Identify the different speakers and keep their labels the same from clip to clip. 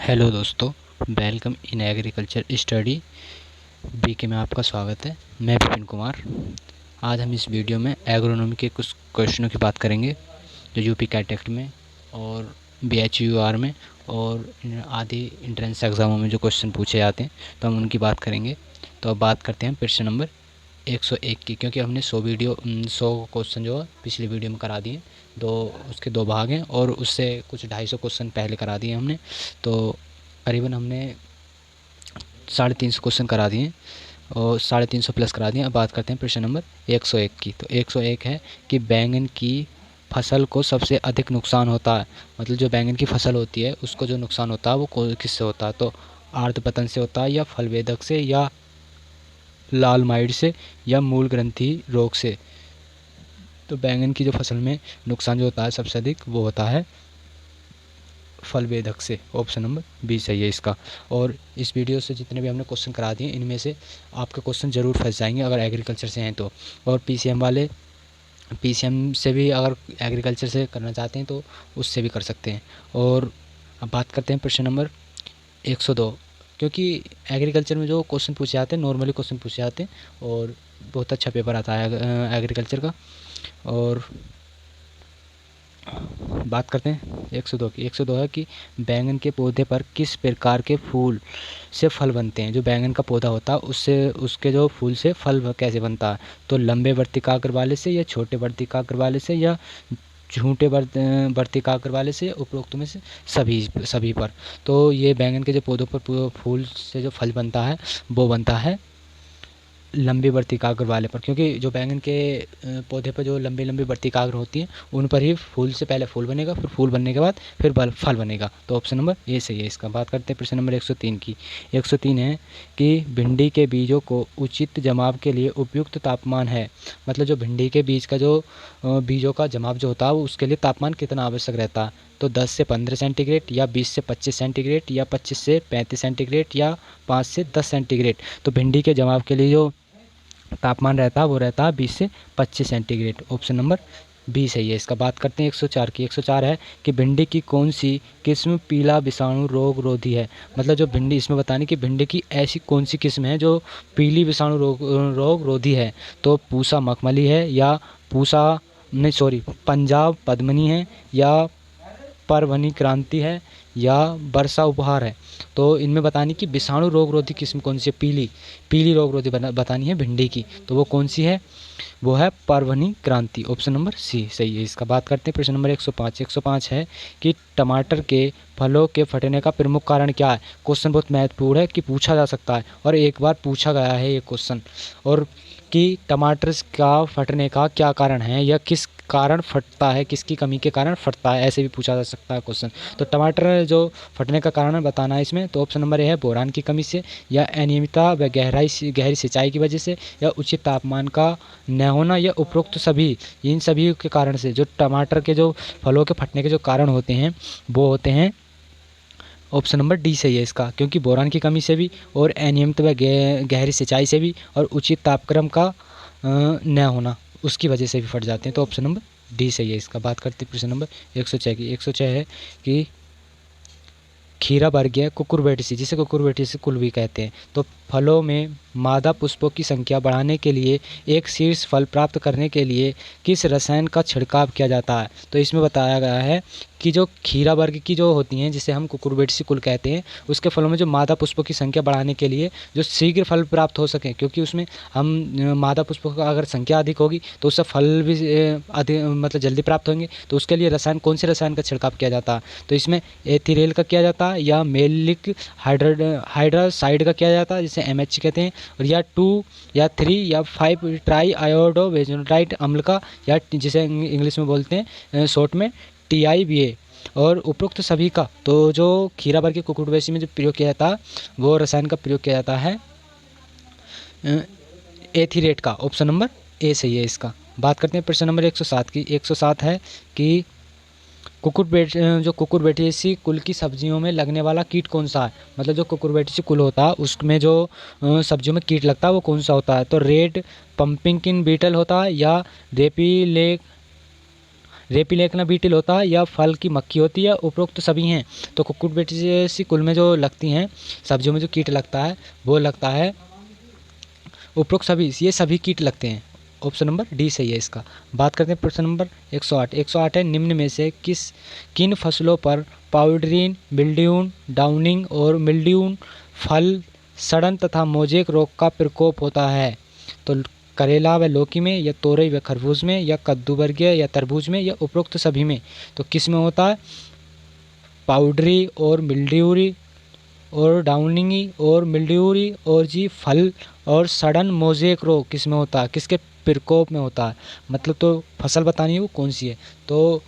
Speaker 1: Hello दोस्तों, welcome in agriculture study BK में आपका स्वागत है। मैं विपिन कुमार। आज हम इस वीडियो में एग्रोनॉमी के कुछ क्वेश्चनों की बात करेंगे जो यूपी कैटेगरी में और बीएचयूआर में और आदि इंट्रेंस एग्ज़ामों में जो क्वेश्चन पूछे जाते हैं, तो हम उनकी बात करेंगे। तो अब बात करते हैं प्रश्न नंबर 101 की, क्योंकि हमने 100 क्वेश्चन जो है पिछली वीडियो में करा दिए। उसके दो भाग हैं और उससे कुछ 250 क्वेश्चन पहले करा दिए हमने। तो करीबन हमने 350 क्वेश्चन करा दिए और 350 प्लस करा दिए। अब बात करते हैं प्रश्न नंबर 101 की। तो 101 है कि बैंगन की फसल को सबसे अधिक नुकसान होता है, मतलब जो बैंगन की फसल होती है उसको जो नुकसान होता है वो किससे होता है? तो आर्द्र पतन से होता है, या फलवेदक से, या लाल माइट से, या मूल ग्रंथि रोग से। तो बैंगन की जो फसल में नुकसान जो होता है सबसे अधिक वो होता है फलवेदक से। ऑप्शन नंबर बी सही है इसका। और इस वीडियो से जितने भी हमने क्वेश्चन करा दिए इनमें से आपके क्वेश्चन ज़रूर फंस जाएंगे अगर एग्रीकल्चर से हैं तो। और पीसीएम से भी अगर एग्रीकल्चर से करना चाहते हैं तो उससे भी कर सकते हैं। और अब बात करते हैं प्रश्न नंबर 102, क्योंकि एग्रीकल्चर में जो क्वेश्चन पूछे जाते हैं नॉर्मली क्वेश्चन पूछे जाते हैं और बहुत अच्छा पेपर आता है एग्रीकल्चर का। और बात करते हैं 102 की। 102 है कि बैंगन के पौधे पर किस प्रकार के फूल से फल बनते हैं? जो बैंगन का पौधा होता है उससे उसके जो फूल से फल कैसे बनता है? तो लंबे वर्तिकाग्र वाले से, या छोटे वर्तिकाग्र वाले से, या झूठे वर्तिकाग्र वाले से, उपरोक्त में से सभी पर। तो ये बैंगन के जो पौधों पर फूल से जो फल बनता है वो बनता है लंबी वर्तिकाग्र वाले पर, क्योंकि जो बैंगन के पौधे पर जो लंबी लंबी वर्तिकाग्र होती हैं उन पर ही फूल से पहले फूल बनेगा, फिर फूल बनने के बाद फिर फल बनेगा। तो ऑप्शन नंबर ए सही है इसका। बात करते हैं प्रश्न नंबर 103 की। 103 है कि भिंडी के बीजों को उचित जमाव के लिए उपयुक्त तापमान है, मतलब जो भिंडी के बीज का जो बीजों का जमाव जो होता है उसके लिए तापमान कितना आवश्यक रहता है? तो 10 से 15 सेंटीग्रेड, या 20 से 25 सेंटीग्रेड, या 25 से 35 सेंटीग्रेड, या 5 से 10 सेंटीग्रेड। तो भिंडी के जमाव के लिए जो तापमान रहता है वो रहता है 20 से 25 सेंटीग्रेड। ऑप्शन नंबर बी सही है इसका। बात करते हैं 104 की। 104 है कि भिंडी की कौन सी किस्म पीला विषाणु रोग रोधी है? मतलब जो भिंडी, इसमें बताने कि भिंडी की ऐसी कौन सी किस्म है जो पीली विषाणु रोग रोधी है? तो पूसा मखमली है, या पंजाब पद्मनी है, या परभनी क्रांति है, या वर्षा उपहार है। तो इनमें बतानी कि विषाणु रोग रोधी किस्म कौन सी है? पीली रोग रोधी बतानी है भिंडी की, तो वो कौन सी है? वो है परभनी क्रांति। ऑप्शन नंबर सी सही है इसका। बात करते हैं प्रश्न नंबर 105। 105 है कि टमाटर के फलों के फटने का प्रमुख कारण क्या है? क्वेश्चन बहुत महत्वपूर्ण है कि पूछा जा सकता है और एक बार पूछा गया है ये क्वेश्चन। और कि टमाटर का फटने का क्या कारण है, या किस कारण फटता है, किसकी कमी के कारण फटता है, ऐसे भी पूछा जा सकता है क्वेश्चन। तो टमाटर जो फटने का कारण बताना है इसमें, तो ऑप्शन नंबर ए है बोरान की कमी से, या अनियमितता व गहरी सिंचाई की वजह से, या उचित तापमान का न होना, या उपरोक्त सभी। इन सभी के कारण से जो टमाटर के जो फलों के फटने के जो कारण होते हैं वो होते हैं, ऑप्शन नंबर डी सही है इसका, क्योंकि बोरान की कमी से भी, और अनियमित व गहरी सिंचाई से भी, और उचित तापक्रम का न होना उसकी वजह से भी फट जाते हैं। तो ऑप्शन नंबर डी सही है इसका। बात करते हैं प्रश्न नंबर 106 की। 106 है कि खीरा वर्गीय कुकुरबिटेसी, जिसे कुकुरबिटेसी कुल भी कहते हैं, तो फलों में मादा पुष्पों की संख्या बढ़ाने के लिए एक शीर्ष फल प्राप्त करने के लिए किस रसायन का छिड़काव किया जाता है? तो इसमें बताया गया है कि जो खीरा वर्ग की जो होती हैं जिसे हम कुकुरबिटेसी कुल कहते हैं, उसके फलों में जो मादा पुष्पों की संख्या बढ़ाने के लिए जो शीघ्र फल प्राप्त हो सके, क्योंकि उसमें हम मादा पुष्पों का अगर संख्या अधिक होगी तो उससे फल भी अधिक मतलब जल्दी प्राप्त होंगे। तो उसके लिए रसायन, कौन से रसायन का छिड़काव किया जाता है? तो इसमें एथिरेल का किया जाता है, या मेलिक हाइड्रासाइड का किया जाता है जिसे MH कहते हैं, और या 2 या 3 या 5 ट्राई आयोडोबेंजोएट अम्ल का, या जिसे इंग्लिश में बोलते हैं शॉर्ट में TIBA। और उपरोक्त सभी का तो जो खीरा वर्ग के कुकुरबिटेसी में जो प्रयोग किया जाता है वो रसायन का प्रयोग किया जाता है एथिरेट का। ऑप्शन नंबर ए सही है इसका। बात करते हैं प्रश्न नंबर 107 की। 107 है कि कुकुरबिटेसी कुल की सब्जियों में लगने वाला कीट कौन सा है? मतलब जो कुकुरबिटेसी कुल होता है उसमें जो सब्जियों में कीट लगता है वो कौन सा होता है? तो रेड पंपिकिन बीटल होता है, या रेपिलेक रेपिलेकना बीटिल होता है या फल की मक्खी होती है, उपरोक्त सभी हैं। तो कुक्कुट बेटी जैसी कुल में जो लगती हैं सब्जियों में जो कीट लगता है वो लगता है उपरोक्त सभी, ये सभी कीट लगते हैं। ऑप्शन नंबर डी सही है इसका। बात करते हैं प्रश्न नंबर 108। 108 है, निम्न में से किन फसलों पर पाउडरीन, मिल्ड्यून, डाउनिंग और मिल्ड्यून फल सड़न तथा मोजेक रोग का प्रकोप होता है? तो करेला व लौकी में, या तोरई व खरबूज में, या कद्दू वर्गीय या तरबूज में, या उपरोक्त सभी में? तो किस में होता है? पाउडरी और मिल्ड्यूरी और डाउनिंगी और मिल्ड्यूरी और जी फल और सड़न मोजेक रोग किस में होता है, किसके प्रकोप में होता है? मतलब तो फसल बतानी है वो कौन सी है, तो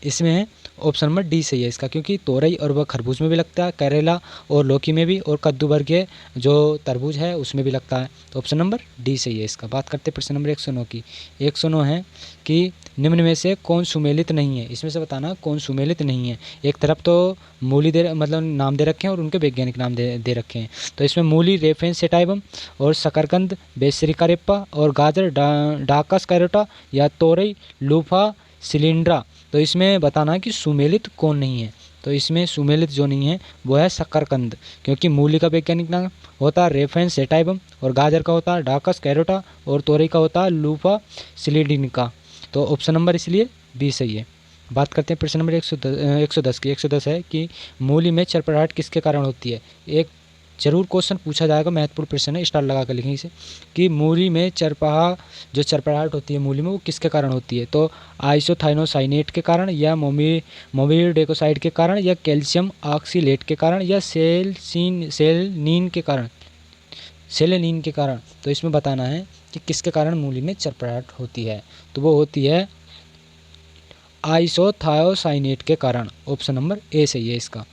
Speaker 1: इसमें है ऑप्शन नंबर डी सही है इसका, क्योंकि तोरई और वह खरबूज में भी लगता है, करेला और लौकी में भी, और कद्दू वर्गीय जो तरबूज है उसमें भी लगता है। तो ऑप्शन नंबर डी सही है इसका। बात करते हैं प्रश्न नंबर 109 की। 109 है कि निम्न में से कौन सुमेलित नहीं है? इसमें से बताना कौन सुमेलित नहीं है। एक तरफ तो मूली मतलब नाम दे रखे हैं और उनके वैज्ञानिक नाम दे रखे हैं। तो इसमें मूली रेफेन सेटाइबम और शकरकंद बेसिरिका रेप्पा और गाजर डाकस कैरोटा या तोरई लूफा सिलिंड्रा। तो इसमें बताना है कि सुमेलित कौन नहीं है। तो इसमें सुमेलित जो नहीं है वो है शकरकंद, क्योंकि मूली का वैज्ञानिक नाम होता है रेफेन सेटाइबम और गाजर का होता है डाकस कैरोटा और तोरई का होता है लूफा सिलिंड्रिका। तो ऑप्शन नंबर इसलिए बी सही है। बात करते हैं प्रश्न नंबर 110 की। 110 है कि मूली में चरपराहट किसके कारण होती है? एक जरूर क्वेश्चन पूछा जाएगा, महत्वपूर्ण प्रश्न है, स्टार लगा कर लिखेंगे इसे, कि मूली में जो चरपराहट होती है मूली में वो किसके कारण होती है? तो आइसोथाइनोसाइनेट के कारण, या मोमिडेकोसाइड के कारण, या कैल्शियम ऑक्सीलेट के कारण, या सेलेनीन के कारण। तो इसमें बताना है कि किसके कारण मूली में चरपराहट होती है। तो वो होती है आइसोथायोसाइनेट के कारण। ऑप्शन नंबर ए सही है इसका।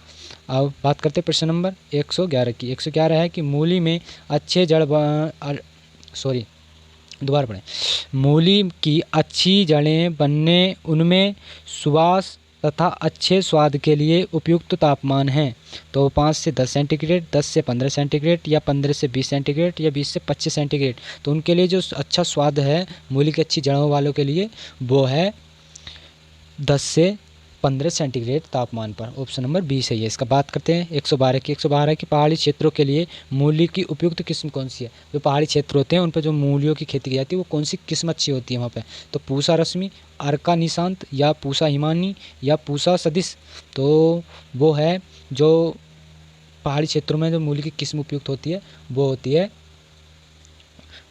Speaker 1: अब बात करते हैं प्रश्न नंबर 111 की। 111 है कि मूली में अच्छे दोबारा पढ़ें। मूली की अच्छी जड़ें बनने उनमें सुवास तथा अच्छे स्वाद के लिए उपयुक्त तापमान है। तो 5 से 10 सेंटीग्रेड, 10 से 15 सेंटीग्रेड, या 15 से 20 सेंटीग्रेड, या 20 से 25 सेंटीग्रेड। तो उनके लिए जो अच्छा स्वाद है मूली की अच्छी जड़ों वालों के लिए वो है 10 से 15 सेंटीग्रेड तापमान पर। ऑप्शन नंबर बी सही है इसका। बात करते हैं 112 की। 112 की पहाड़ी क्षेत्रों के लिए मूली की उपयुक्त किस्म कौन सी है? जो पहाड़ी क्षेत्र होते हैं उन पर जो मूलियों की खेती की जाती है वो कौन सी किस्म अच्छी होती है वहाँ पे? तो पूसा रश्मि, अर्का निशांत, या पूसा हिमानी, या पूसा सदिश। तो वो है जो पहाड़ी क्षेत्रों में जो मूली की किस्म उपयुक्त होती है वो होती है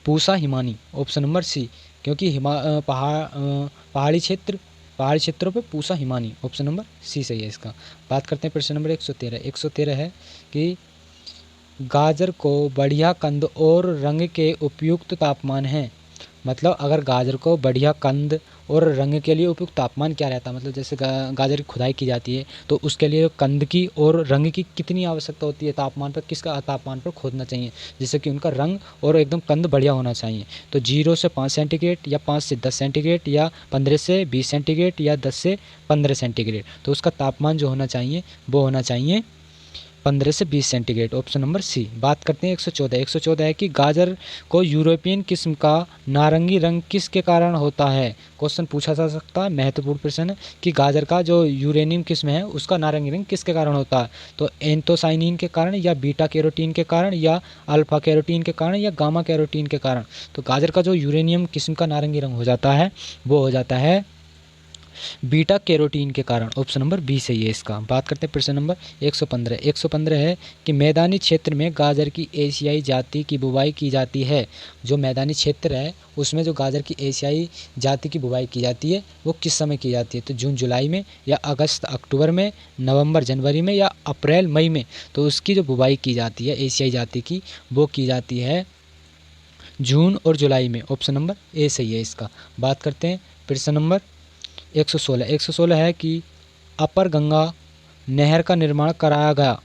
Speaker 1: Pusa Himani. Option number C, क्योंकि पहाड़ी क्षेत्रों पे Pusa Himani. Option number C सही है इसका। बात करते हैं प्रश्न नंबर 113। 113 है कि गाजर को बढ़िया कंद और रंग के उपयुक्त तापमान है। मतलब अगर गाजर को बढ़िया कंद और रंग के लिए उपयुक्त तापमान क्या रहता है? मतलब जैसे गाजर की खुदाई की जाती है तो उसके लिए कंद की और रंग की कितनी आवश्यकता होती है? तापमान पर, किसका तापमान पर खोदना चाहिए जिससे कि उनका रंग और एकदम कंद बढ़िया होना चाहिए? तो 0 से 5 सेंटीग्रेड, या 5 से 10 सेंटीग्रेड, या 15 से 20 सेंटीग्रेड, या 10 से 15 सेंटीग्रेड। तो उसका तापमान जो होना चाहिए वो होना चाहिए 15 से 20 सेंटीग्रेड। Option number C. बात करते हैं 114। 114 है कि गाजर को यूरोपियन किस्म का नारंगी रंग किसके कारण होता है? क्वेश्चन पूछा जा सकता है, महत्वपूर्ण प्रश्न है कि गाजर का जो यूरेनियम किस्म है उसका नारंगी रंग किसके कारण होता है? तो एंथोसाइनिन के कारण, या बीटा कैरोटीन के कारण, या अल्फा कैरोटीन के कारण, या गामा कैरोटीन के कारण। तो गाजर का जो यूरेनियम किस्म का नारंगी रंग हो जाता है वो हो जाता है बीटा कैरोटीन के कारण। ऑप्शन नंबर बी सही है इसका। बात करते हैं प्रश्न नंबर 115। 115 है कि मैदानी क्षेत्र में गाजर की एशियाई जाति की बुवाई की जाती है। जो मैदानी क्षेत्र है उसमें जो गाजर की एशियाई जाति की बुवाई की जाती है वो किस समय की जाती है? तो जून जुलाई में, या अगस्त अक्टूबर में, नवंबर जनवरी में, या अप्रैल मई में। तो उसकी जो बुवाई की जाती है एशियाई जाति की वो की जाती है जून और जुलाई में। ऑप्शन नंबर ए सही है इसका। बात करते हैं प्रश्न नंबर 116। 116 है कि अपर गंगा नहर का निर्माण कराया गया।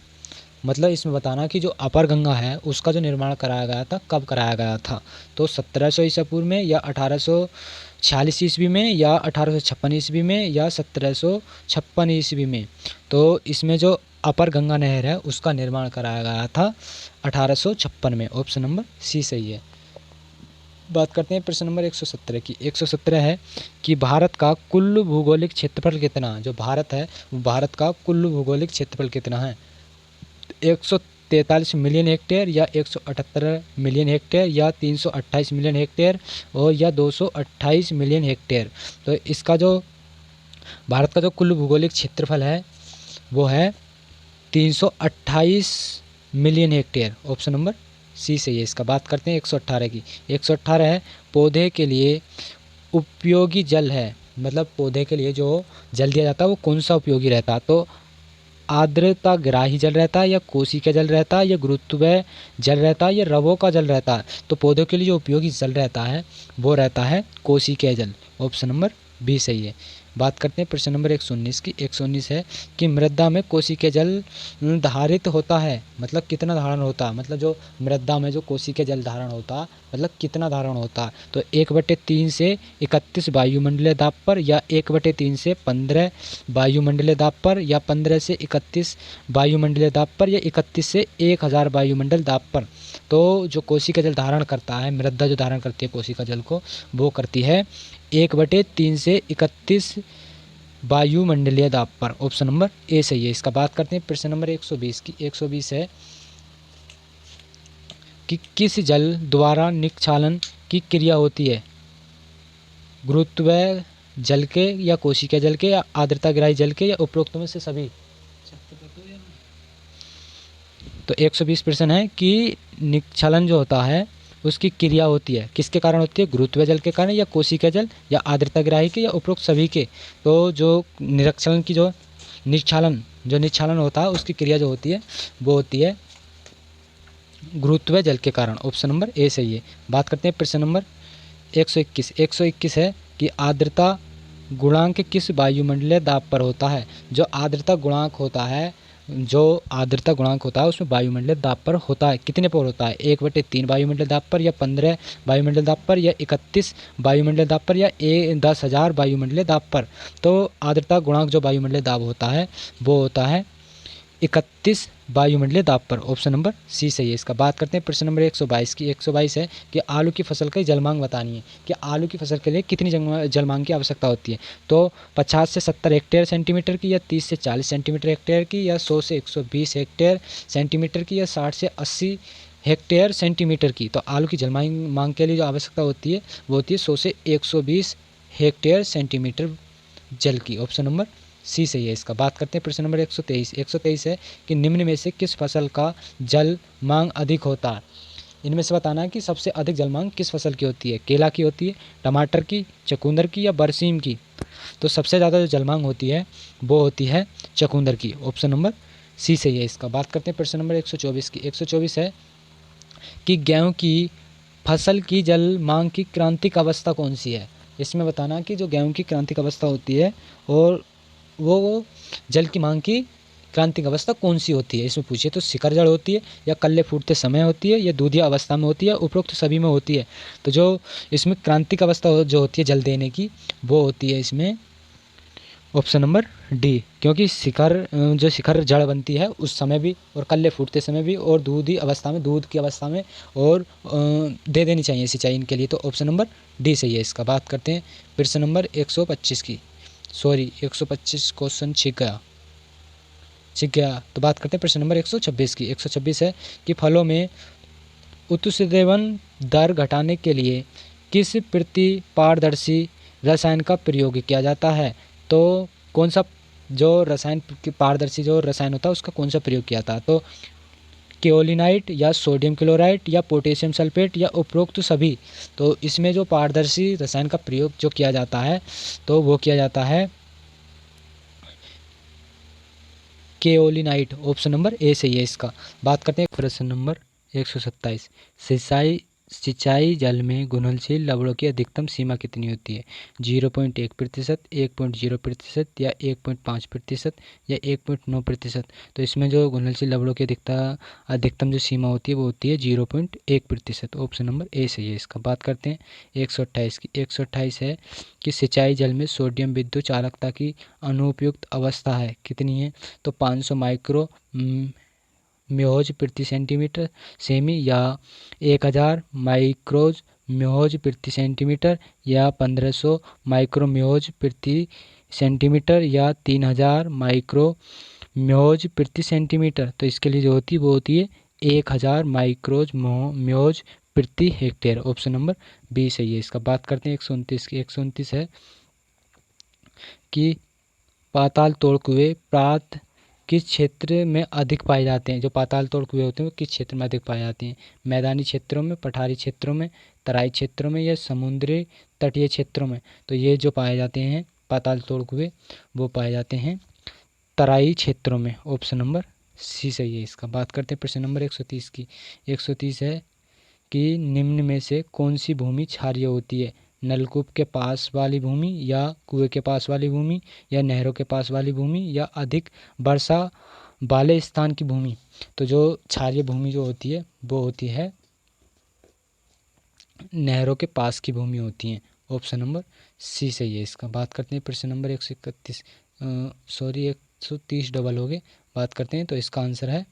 Speaker 1: मतलब इसमें बताना कि जो अपर गंगा है उसका जो निर्माण कराया गया था कब कराया गया था? तो 1700 ईसा पूर्व में, या 1846 ईस्वी में, या 1856 ईस्वी में, या 1756 ईस्वी में। तो इसमें जो अपर गंगा नहर है उसका निर्माण कराया गया था 1856 में। ऑप्शन नंबर सी सही है। बात करते हैं प्रश्न नंबर 117 की। 117 है कि भारत का कुल भौगोलिक क्षेत्रफल कितना, जो भारत है वो भारत का कुल भौगोलिक क्षेत्रफल कितना है, 143 मिलियन हेक्टेयर या 178 मिलियन हेक्टेयर या 328 मिलियन हेक्टेयर और या 228 मिलियन हेक्टेयर। तो इसका जो भारत का जो कुल भौगोलिक क्षेत्रफल है वो है 328 million hectare. Option number C सही है इसका। बात करते हैं 118 की। 118 है पौधे के लिए उपयोगी जल है, मतलब पौधे के लिए जो जल दिया जाता है वो कौन सा उपयोगी रहता है, तो आर्द्रता ग्राही जल रहता है या कोशिका जल रहता है या गुरुत्वीय जल रहता है या रवों का जल रहता है। तो पौधों के लिए जो उपयोगी जल रहता है वो रहता है कोशिकीय जल। ऑप्शन नंबर बी सही है। बात करते हैं प्रश्न नंबर 119 की। 119 है कि मृदा में कोशिकीय जल धारित होता है, मतलब कितना धारण होता है, मतलब जो मृदा में जो कोशिकीय जल धारण होता है मतलब कितना धारण होता है, तो 1/3 से 31 वायुमंडलीय दाब पर या 1/3 से 15 वायुमंडलीय दाब पर या 15 से 31 वायुमंडलीय दाब पर या 31 से 1000 वायुमंडल दाब पर। तो जो कोशिका जल धारण करता है, मृदा जो धारण करती है कोशिका जल को, वो करती है 1/3 से 31 वायुमंडलीय दाब पर। ऑप्शन नंबर ए सही है इसका। बात करते हैं प्रश्न नंबर 120 की। 120 है कि किस जल द्वारा निक्षालन की क्रिया होती है, गुरुत्वीय जल के या कोशिकीय जल के या आर्द्रताग्राही जल के या उपरोक्त में से सभी। तो 120 प्रश्न है कि निक्षालन जो होता है उसकी क्रिया होती है किसके कारण होती है, गुरुत्वीय जल के कारण या कोशिकीय जल या आर्द्रताग्राही के या उपरोक्त सभी के। तो जो निरक्षरण की जो निक्षालन होता है उसकी क्रिया जो होती है वो होती है गुरुत्वीय जल के कारण। ऑप्शन नंबर ए सही है। बात करते हैं प्रश्न नंबर 121। 121 है कि आर्द्रता गुणांक किस वायुमंडलीय दाब पर होता है। जो आर्द्रता गुणांक होता है उसमें वायुमंडलीय दाब पर होता है, कितने पर होता है, 1/3 वायुमंडलीय दाब पर या 15 वायुमंडलीय दाब पर या 31 वायुमंडलीय दाब पर या 10,000 वायुमंडलीय दाब पर। तो आर्द्रता गुणांक जो वायुमंडलीय दाब होता है वो होता है 31 वायुमंडलीय दाब पर। ऑप्शन नंबर सी सही है इसका। बात करते हैं प्रश्न नंबर 122 की। 122 है कि आलू की फसल की जलमांग बतानी है कि आलू की फसल के लिए कितनी जलमांग की आवश्यकता होती है। तो 50 से 70 हेक्टेयर सेंटीमीटर की या 30 से 40 सेंटीमीटर हेक्टेयर की या 100 से 120 हेक्टेयर सेंटीमीटर की या 60 से 80 हेक्टेयर सेंटीमीटर की। तो आलू की जलमांग के लिए जो आवश्यकता होती है वो होती है 100 से 120 हेक्टेयर सेंटीमीटर जल की। ऑप्शन नंबर सी सही है इसका। बात करते हैं प्रश्न नंबर 123। 123 है कि निम्न में से किस फसल का जल मांग अधिक होता है। इनमें से बताना है कि सबसे अधिक जल मांग किस फसल की होती है, केला की होती है, टमाटर की, चुकंदर की या बरसीम की। तो सबसे ज़्यादा जो जल मांग होती है वो होती है चुकंदर की। ऑप्शन नंबर सी सही है इसका। बात करते हैं प्रश्न नंबर 124 की। 124 है कि गेहूँ की फसल की जल मांग की क्रांतिक अवस्था कौन सी है। इसमें बताना कि जो गेहूँ की क्रांतिक अवस्था होती है और वो जल की मांग की क्रांतिक अवस्था कौन सी होती है इसमें पूछिए। तो शिखर जड़ होती है या कल्ले फूटते समय होती है या दूधिया अवस्था में होती है, उपरोक्त सभी में होती है। तो जो इसमें क्रांतिक अवस्था जो होती है जल देने की वो होती है इसमें ऑप्शन नंबर डी, क्योंकि शिखर जड़ बनती है उस समय भी और कल्ले फूटते समय भी और दूध की अवस्था में और दे देनी चाहिए सिंचाई इनके लिए। तो ऑप्शन नंबर डी सही है इसका। बात करते हैं प्रश्न नंबर 125 की। 125 क्वेश्चन छिक गया। तो बात करते हैं प्रश्न नंबर 126 की। 126 है कि फलों में उत्सर्जन दर घटाने के लिए किस प्रति पारदर्शी रसायन का प्रयोग किया जाता है। तो कौन सा जो पारदर्शी जो रसायन होता है उसका कौन सा प्रयोग किया था। तो केओलिनाइट या सोडियम क्लोराइड या पोटेशियम सल्फेट या उपरोक्त सभी। तो इसमें जो पारदर्शी रसायन का प्रयोग जो किया जाता है तो वो किया जाता है केओलिनाइट। ऑप्शन नंबर ए सही है इसका। बात करते हैं प्रश्न नंबर 127। सिंचाई जल में घुलनशील लवणों की अधिकतम सीमा कितनी होती है, 0.1%, 1.0% या 1.5% या 1.9%। तो इसमें जो घुलनशील लवणों की अधिकतम जो सीमा होती है वो होती है 0.1%। ऑप्शन नंबर ए सही है इसका। बात करते हैं 128 की। 128 है कि सिंचाई जल में सोडियम विद्युत चालकता की अनुपयुक्त अवस्था है कितनी है। तो 500 माइक्रो म्योज प्रति सेंटीमीटर सेमी या 1000 माइक्रोज म्योज प्रति सेंटीमीटर या 1500 माइक्रो म्योज प्रति सेंटीमीटर या 3000 माइक्रो म्योज प्रति सेंटीमीटर। तो इसके लिए जो होती है वो होती है 1000 माइक्रोज म्योज प्रति हेक्टेयर। ऑप्शन नंबर बी सही है इसका। बात करते हैं 129 की। 129 है कि पाताल तोड़ कुएं प्रांत किस क्षेत्र में अधिक पाए जाते हैं। जो पाताल तोड़ कुएं होते हैं वो किस क्षेत्र में अधिक पाए जाते हैं? मैदानी क्षेत्रों में, पठारी क्षेत्रों में, तराई क्षेत्रों में या समुद्री तटीय क्षेत्रों में? तो ये जो पाए जाते हैं पाताल तोड़ कुएं वो पाए जाते हैं तराई क्षेत्रों में। ऑप्शन नंबर सी सही है इसका। बात करते हैं प्रश्न नंबर 130 की। 130 है कि निम्न में से कौन सी भूमि क्षारीय होती है? नलकूप के पास वाली भूमि या कुएं के पास वाली भूमि या नहरों के पास वाली भूमि या अधिक वर्षा वाले स्थान की भूमि? तो जो क्षारीय भूमि जो होती है वो होती है नहरों के पास की भूमि होती है। ऑप्शन नंबर सी सही है इसका। बात करते हैं प्रश्न नंबर 131 130 डबल हो गए। बात करते हैं तो इसका आंसर है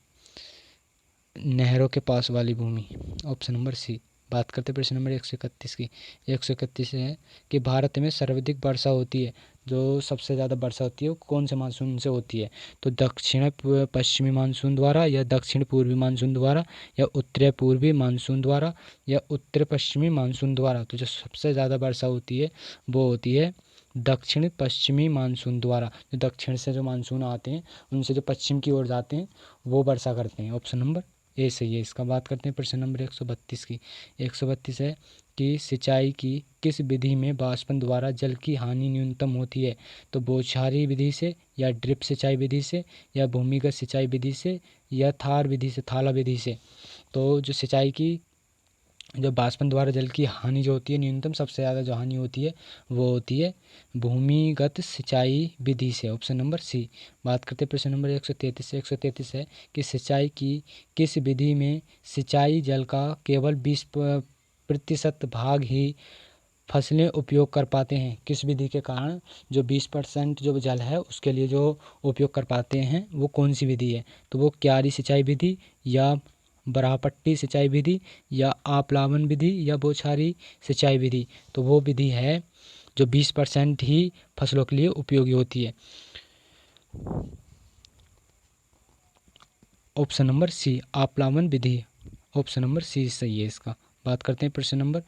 Speaker 1: नहरों के पास वाली भूमि। Option number C. बात करते हैं प्रश्न नंबर 131 की। 131 है कि भारत में सर्वाधिक वर्षा होती है, जो सबसे ज़्यादा वर्षा होती है वो कौन से मानसून से होती है? तो दक्षिण पश्चिमी मानसून द्वारा या दक्षिण पूर्वी मानसून द्वारा या उत्तर पूर्वी मानसून द्वारा या उत्तर पश्चिमी मानसून द्वारा? तो जो सबसे ज़्यादा वर्षा होती है वो होती है दक्षिण पश्चिमी मानसून द्वारा। जो दक्षिण से जो मानसून आते हैं उनसे जो पश्चिम की ओर जाते हैं वो वर्षा करते हैं। ऑप्शन नंबर ए सही है इसका। बात करते हैं प्रश्न नंबर 132 की। 132 है कि सिंचाई की किस विधि में वाष्पन द्वारा जल की हानि न्यूनतम होती है? तो बौछारी विधि से या ड्रिप सिंचाई विधि से या भूमिगत सिंचाई विधि से या थार विधि से, थाला विधि से? तो जो सिंचाई की जो वाष्पन द्वारा जल की हानि जो होती है न्यूनतम, सबसे ज़्यादा जो हानि होती है वो होती है भूमिगत सिंचाई विधि से। Option number C. बात करते हैं प्रश्न नंबर 133 से। 133 है कि सिंचाई की किस विधि में सिंचाई जल का केवल 20% भाग ही फसलें उपयोग कर पाते हैं? किस विधि के कारण जो 20% जो जल है उसके लिए जो उपयोग कर पाते हैं वो कौन सी विधि है? तो वो क्यारी सिंचाई विधि या बराहपट्टी सिंचाई विधि या आप्लावन विधि या बौछारी सिंचाई विधि? तो वो विधि है जो 20% ही फसलों के लिए उपयोगी होती है। ऑप्शन नंबर सी आप्लावन विधि। ऑप्शन नंबर सी सही है इसका। बात करते हैं प्रश्न नंबर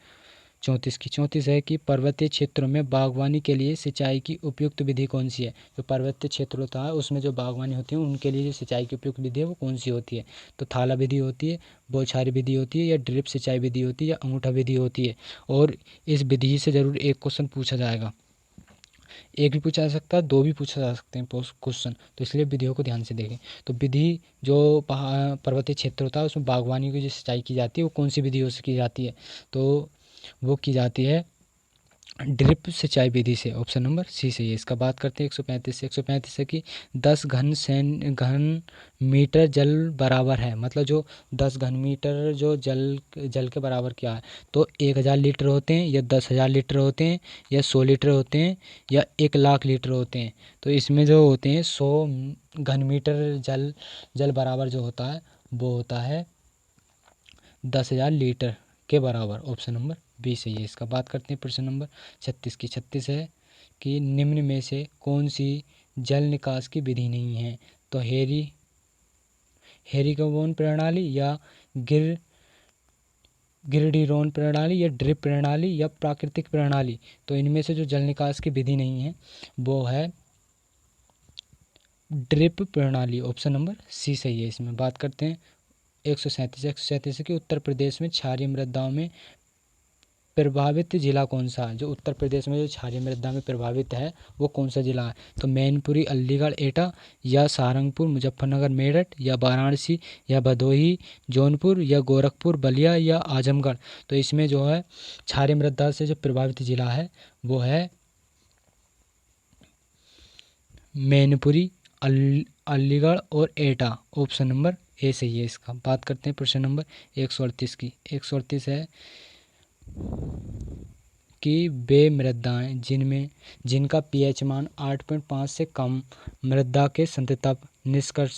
Speaker 1: 34 की। 34 है कि पर्वतीय क्षेत्रों में बागवानी के लिए सिंचाई की उपयुक्त विधि कौन सी है? जो पर्वतीय क्षेत्र होता है उसमें जो बागवानी होती है उनके लिए जो सिंचाई की उपयुक्त विधि है वो कौन सी होती है? तो थाला विधि होती है, बौछारी विधि होती है या ड्रिप सिंचाई विधि होती है या अंगूठा विधि होती है? और इस विधि से ज़रूर एक क्वेश्चन पूछा जाएगा। एक भी पूछा जा सकता है, दो भी पूछा जा सकते हैं क्वेश्चन, तो इसलिए विधियों को ध्यान से देखें। तो विधि जो पर्वतीय क्षेत्र होता है उसमें बागवानी की जो सिंचाई की जाती है वो कौन सी विधियों से की जाती है? तो वो की जाती है ड्रिप सिंचाई विधि से। ऑप्शन नंबर सी सही है इसका। बात करते हैं 135 से। 135 है कि 10 घन मीटर जल बराबर है, मतलब जो 10 घन मीटर जो जल के बराबर क्या है? तो 1000 लीटर होते हैं या 10,000 लीटर होते हैं या 100 लीटर होते हैं या 1,00,000 लीटर होते हैं? तो इसमें जो होते हैं 100 घन मीटर जल बराबर जो होता है वो होता है 10,000 लीटर के बराबर। ऑप्शन नंबर बी सही है इसका। बात करते हैं प्रश्न नंबर 36 की। 36 है कि निम्न में से कौन सी जल निकास की विधि नहीं है? तो हेरिकोन प्रणाली या गिरडीरोन प्रणाली या ड्रिप प्रणाली या प्राकृतिक प्रणाली? तो इनमें से जो जल निकास की विधि नहीं है वो है ड्रिप प्रणाली। ऑप्शन नंबर सी सही है इसमें। बात करते हैं 137 की उत्तर प्रदेश में क्षारीय मृदाओं में प्रभावित जिला कौन सा है? जो उत्तर प्रदेश में जो क्षारीय मृदा में प्रभावित है वो कौन सा जिला है? तो मैनपुरी, अलीगढ़, एटा या सहारनपुर, मुजफ्फरनगर, मेरठ या वाराणसी या भदोही, जौनपुर या गोरखपुर, बलिया या आजमगढ़? तो इसमें जो है क्षारीय मृदा से जो प्रभावित जिला है वो है मैनपुरी, अलीगढ़ और एटा। ऑप्शन नंबर ए सही है इसका। बात करते हैं प्रश्न नंबर 138 की। 138 है कि वे मृदाएं जिनका पीएच मान 8.5 से कम मृदा के संतृप्त निष्कर्ष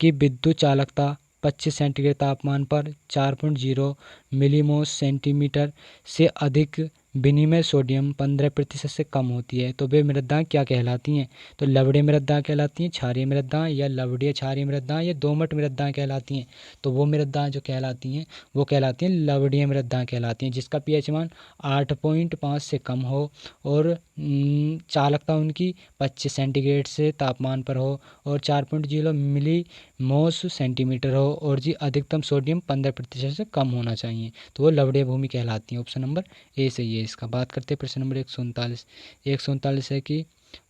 Speaker 1: की विद्युत चालकता 25 सेंटीग्रेड तापमान पर 4.0 मिलीमोल सेंटीमीटर से अधिक विनिमय सोडियम 15% से कम होती है तो वे मृदाएं क्या कहलाती हैं? तो लवणीय मृदाएं कहलाती हैं, क्षारीय मृदाएं या लवणीय क्षारीय मृदाएं या दोमट मृदाएं कहलाती हैं। तो वो मृदाएं जो कहलाती हैं वो कहलाती हैं लवणीय मृदाएं कहलाती हैं, जिसका पीएच मान 8.5 से कम हो और चालकता उनकी 25 सेंटीग्रेड से तापमान पर हो और 4.0 मिलीमोस सेंटीमीटर हो और जी अधिकतम सोडियम 15% से कम होना चाहिए, तो वो लवणीय भूमि कहलाती है। ऑप्शन नंबर ए सही है इसका। बात करते हैं प्रश्न नंबर 139 है कि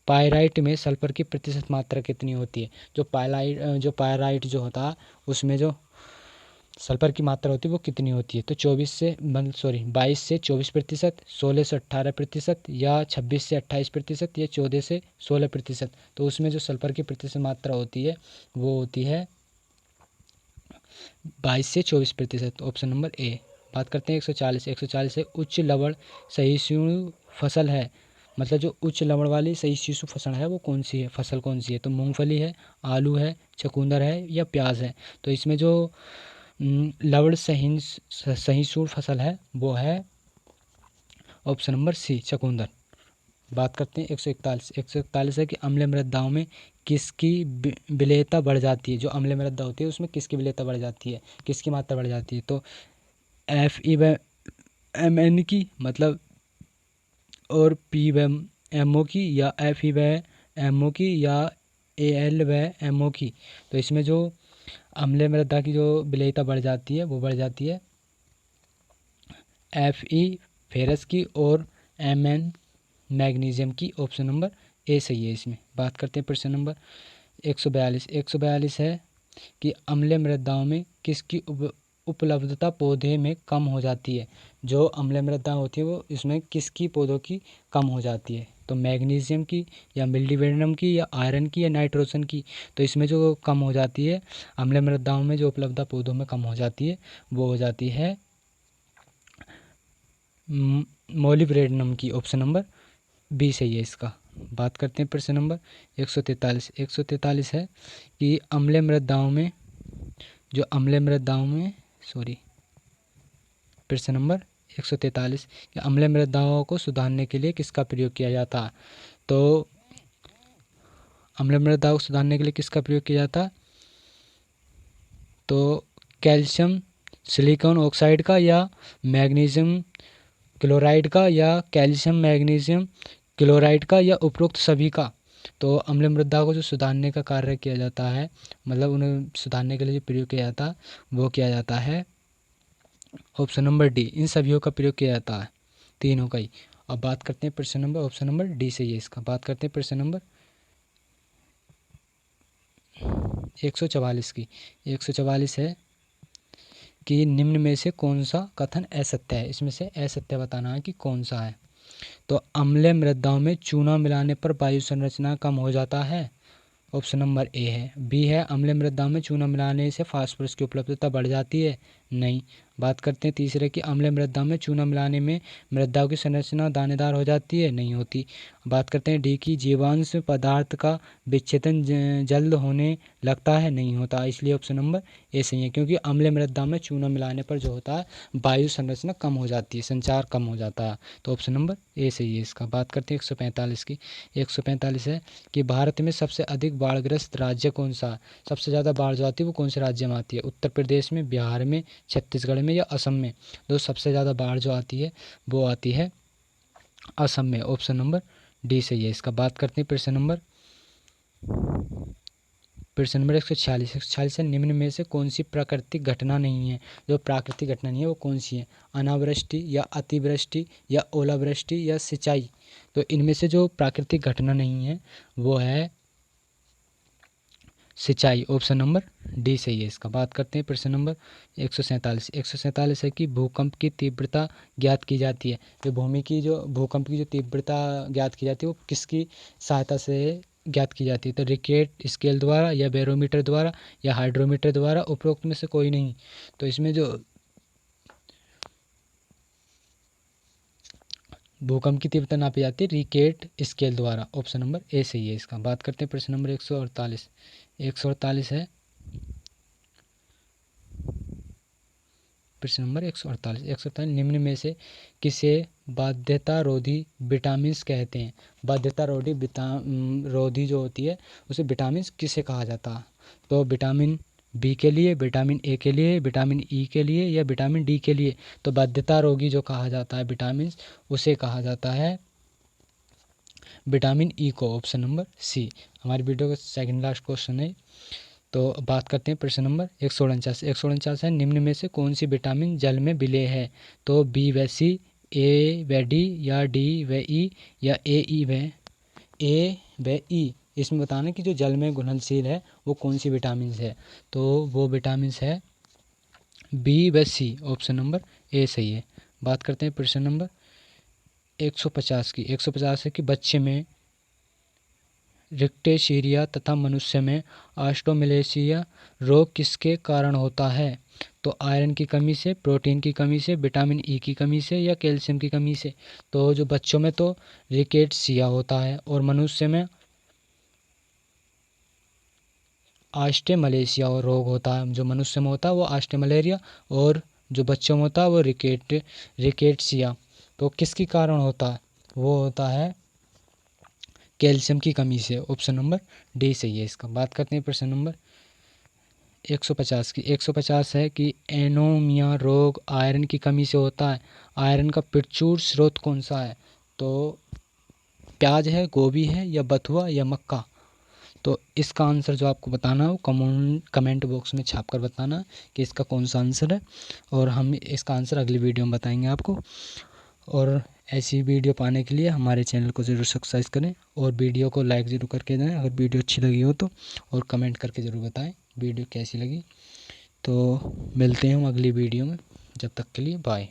Speaker 1: पायराइट में सल्फर की प्रतिशत मात्रा कितनी होती है? जो पायराइट जो होता है उसमें जो सल्फर की मात्रा होती है वो कितनी होती है? तो 22 से 24%, 16 से 18% या 26 से 28% या 14 से 16%। तो उसमें जो सल्फर की प्रतिशत मात्रा होती है वो होती है 22 से 24%। Option number A. बात करते हैं 140 है उच्च लवण सहिष्णु फसल है, मतलब जो उच्च लवण वाली सहिष्णु फसल है वो कौन सी है, फसल कौन सी है? तो मूंगफली है, आलू है, चुकंदर है या प्याज है? तो इसमें जो लवण सहिष्णु फसल है वो है ऑप्शन नंबर सी, चुकंदर। बात करते हैं 141 है कि अम्लीय मृदाओं में किसकी विलेयता बढ़ जाती है? जो अम्लीय मृदा होती है उसमें किसकी विलेयता बढ़ जाती है, किसकी मात्रा बढ़ जाती है? तो FeMn की मतलब और PMO की या FeMO की या AlMO की? तो इसमें जो अम्लीय मृदा की जो विलेयता बढ़ जाती है वो बढ़ जाती है Fe फेरस की और Mn मैग्नीशियम की। ऑप्शन नंबर ए सही है इसमें। बात करते हैं प्रश्न नंबर 142 है कि अम्लीय मृदाओं में किसकी उपलब्धता पौधे में कम हो जाती है? जो अम्लीय मृदा होती है वो इसमें किसकी पौधों की कम हो जाती है? तो मैग्नीशियम की या मिल्डीवेडियम की या आयरन की या नाइट्रोजन की? तो इसमें जो कम हो जाती है अम्लीय मृदाओं में जो उपलब्धता पौधों में कम हो जाती है वो हो जाती है मोलिब्डेनम की। ऑप्शन नंबर बी सही है इसका। बात करते हैं प्रश्न नंबर 143 है कि अम्लीय मृदाओं में प्रश्न नंबर 143 कि अम्लीय मृदाओं को सुधारने के लिए किसका प्रयोग किया जाता? तो अम्लीय मृदाओं को सुधारने के लिए किसका प्रयोग किया जाता? तो कैल्शियम सिलिकॉन ऑक्साइड का या मैग्नीशियम क्लोराइड का या कैल्शियम मैग्नीशियम क्लोराइड का या उपरोक्त सभी का? तो अम्लीय मृदा को जो सुधारने का कार्य किया जाता है, मतलब उन्हें सुधारने के लिए जो प्रयोग किया जाता है वो किया जाता है ऑप्शन नंबर डी, इन सभी का प्रयोग किया जाता है, तीनों का ही। अब बात करते हैं प्रश्न नंबर ऑप्शन नंबर डी से ये इसका। बात करते हैं प्रश्न नंबर 144 की। 144 है कि निम्न में से कौन सा कथन असत्य है? इसमें से असत्य बताना है कि कौन सा है। तो अम्लीय मृदाओं में चूना मिलाने पर वायु संरचना कम हो जाता है। ऑप्शन नंबर ए है। बी है अम्लीय मृदाओं में चूना मिलाने से फास्फोरस की उपलब्धता बढ़ जाती है, नहीं। बात करते हैं तीसरे की अम्लीय मृदाओं में चूना मिलाने में मृदाओं की संरचना दानेदार हो जाती है, नहीं होती। बात करते हैं डी की जीवांश पदार्थ का विच्छेदन जल्द होने लगता है, नहीं होता। इसलिए ऑप्शन नंबर ए सही है, क्योंकि अम्लीय मृदा में चूना मिलाने पर जो होता है वायु संरचना कम हो जाती है, संचार कम हो जाता है। तो ऑप्शन नंबर ए सही है इसका। बात करते हैं 145 की। 145 है कि भारत में सबसे अधिक बाढ़ग्रस्त राज्य कौन सा है? सबसे ज़्यादा बाढ़ जो आती है वो कौन से राज्य में आती है? उत्तर प्रदेश में, बिहार में, छत्तीसगढ़ में या असम में? तो सबसे ज़्यादा बाढ़ जो आती है वो आती है असम में। ऑप्शन नंबर डी सही है इसका। बात करते हैं प्रश्न नंबर 146 है निम्न में से कौन सी प्राकृतिक घटना नहीं है? जो प्राकृतिक घटना नहीं है वो कौन सी है? अनावृष्टि या अतिवृष्टि या ओलावृष्टि या सिंचाई? तो इनमें से जो प्राकृतिक घटना नहीं है वो है सिंचाई। ऑप्शन नंबर डी सही है इसका। बात करते हैं प्रश्न नंबर 147 है कि भूकंप की तीव्रता ज्ञात की जाती है। जो भूकंप की जो तीव्रता ज्ञात की जाती है वो किसकी सहायता से ज्ञात की जाती है? तो रिक्टर स्केल द्वारा या बैरोमीटर द्वारा या हाइड्रोमीटर द्वारा? उपरोक्त में से कोई नहीं। तो इसमें जो भूकंप की तीव्रता नापी जाती है रिक्टर स्केल द्वारा। ऑप्शन नंबर ए सही है इसका। बात करते हैं प्रश्न नंबर 148 है प्रश्न नंबर 148 निम्न में से किसे बाध्यता रोधी विटामिन्स कहते हैं? बाध्यता रोधी जो होती है उसे विटामिन्स किसे कहा जाता है? तो विटामिन बी के लिए, विटामिन ए के लिए, विटामिन ई के लिए या विटामिन डी के लिए? तो बाध्यता रोगी जो कहा जाता है विटामिन्स उसे कहा जाता है विटामिन ई को। ऑप्शन नंबर सी हमारी वीडियो का सेकंड लास्ट क्वेश्चन है। तो बात करते हैं प्रश्न नंबर 149 है, निम्न में से कौन सी विटामिन जल में विलेय है? तो बी व सी, ए व डी या डी व ई या ए व ई? इसमें बताना कि जो जल में घुलनशील है वो कौन सी विटामिन है? तो वो विटामिन है बी व सी। ऑप्शन नंबर ए सही है। बात करते हैं प्रश्न नंबर 150 की। 150 है कि बच्चे में रिक्टेशिरिया तथा मनुष्य में ऑस्टियोमलेशिया रोग किसके कारण होता है? तो आयरन की कमी से, प्रोटीन की कमी से, विटामिन ई की कमी से या कैल्शियम की कमी से? तो जो बच्चों में तो रिकेट्सिया होता है और मनुष्य में ऑस्टियोमलेशिया रोग होता है। जो मनुष्य में होता है वो ऑस्टियोमलेरिया और जो बच्चों में होता है वो रिकेट्सिया। तो किसके कारण होता है? वो होता है कैल्शियम की कमी से। ऑप्शन नंबर डी सही है इसका। बात करते हैं प्रश्न नंबर 150 की। 150 है कि एनीमिया रोग आयरन की कमी से होता है। आयरन का प्रचुर स्रोत कौन सा है? तो प्याज है, गोभी है या बथुआ या मक्का? तो इसका आंसर जो आपको बताना है वो कमेंट बॉक्स में छाप कर बताना कि इसका कौन सा आंसर है, और हम इसका आंसर अगली वीडियो में बताएंगे आपको। और ऐसी वीडियो पाने के लिए हमारे चैनल को ज़रूर सब्सक्राइब करें और वीडियो को लाइक ज़रूर करके दें अगर वीडियो अच्छी लगी हो तो, और कमेंट करके ज़रूर बताएं वीडियो कैसी लगी। तो मिलते हैं हम अगली वीडियो में, जब तक के लिए बाय।